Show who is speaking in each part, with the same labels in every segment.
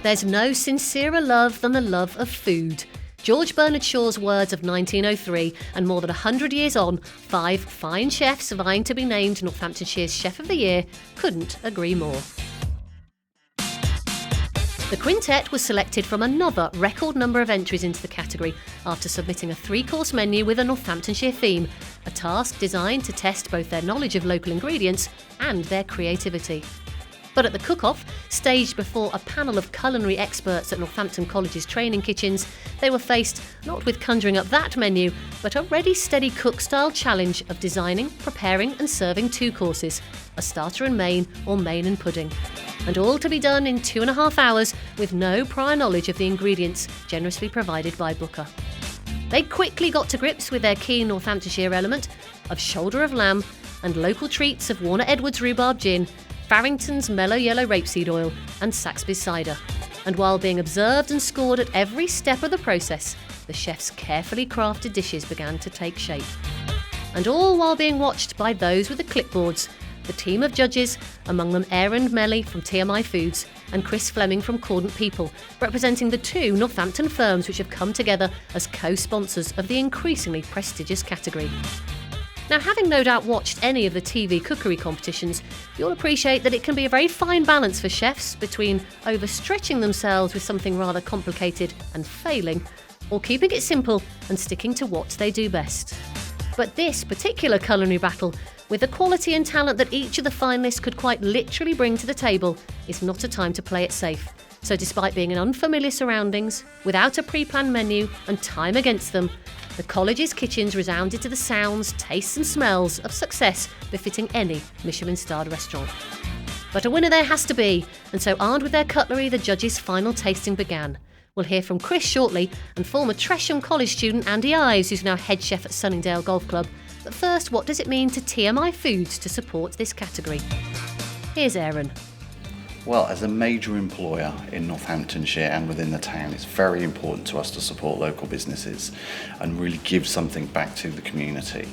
Speaker 1: There's no sincerer love than the love of food. George Bernard Shaw's words of 1903, and more than 100 years on, 5 fine chefs vying to be named Northamptonshire's Chef of the Year couldn't agree more. The quintet was selected from another record number of entries into the category after submitting a 3-course menu with a Northamptonshire theme, a task designed to test both their knowledge of local ingredients and their creativity. But at the cook-off, staged before a panel of culinary experts at Northampton College's training kitchens, they were faced not with conjuring up that menu, but a ready steady cook-style challenge of designing, preparing and serving 2 courses, a starter and main or main and pudding. And all to be done in 2.5 hours with no prior knowledge of the ingredients generously provided by Booker. They quickly got to grips with their key Northamptonshire element of shoulder of lamb and local treats of Warner Edwards rhubarb gin, Farrington's mellow yellow rapeseed oil and Saxby's cider. And while being observed and scored at every step of the process, the chef's carefully crafted dishes began to take shape. And all while being watched by those with the clipboards, the team of judges, among them Aaron Melly from TMI Foods and Chris Fleming from Cordant People, representing the 2 Northampton firms which have come together as co-sponsors of the increasingly prestigious category. Now, having no doubt watched any of the TV cookery competitions, you'll appreciate that it can be a very fine balance for chefs between overstretching themselves with something rather complicated and failing, or keeping it simple and sticking to what they do best. But this particular culinary battle, with the quality and talent that each of the finalists could quite literally bring to the table, is not a time to play it safe. So despite being in unfamiliar surroundings, without a pre-planned menu and time against them, the college's kitchens resounded to the sounds, tastes and smells of success befitting any Michelin-starred restaurant. But a winner there has to be, and so armed with their cutlery, the judges' final tasting began. We'll hear from Chris shortly and former Tresham College student Andy Ives, who's now head chef at Sunningdale Golf Club. But first, what does it mean to TMI Foods to support this category? Here's Aaron.
Speaker 2: Well, as a major employer in Northamptonshire and within the town, it's very important to us to support local businesses and really give something back to the community.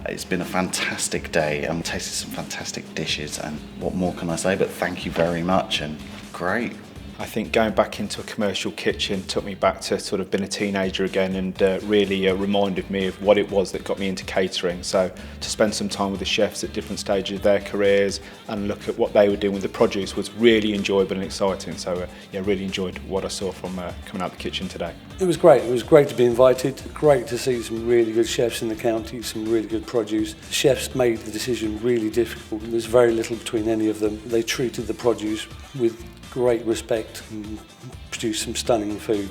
Speaker 2: It's been a fantastic day and tasted some fantastic dishes, and what more can I say but thank you very much and great.
Speaker 3: I think going back into a commercial kitchen took me back to sort of being a teenager again, and really reminded me of what it was that got me into catering. So to spend some time with the chefs at different stages of their careers and look at what they were doing with the produce was really enjoyable and exciting. So really enjoyed what I saw from coming out the kitchen today.
Speaker 4: It was great. It was great to be invited. Great to see some really good chefs in the county, some really good produce. The chefs made the decision really difficult. There's very little between any of them. They treated the produce with great respect and produced some stunning food.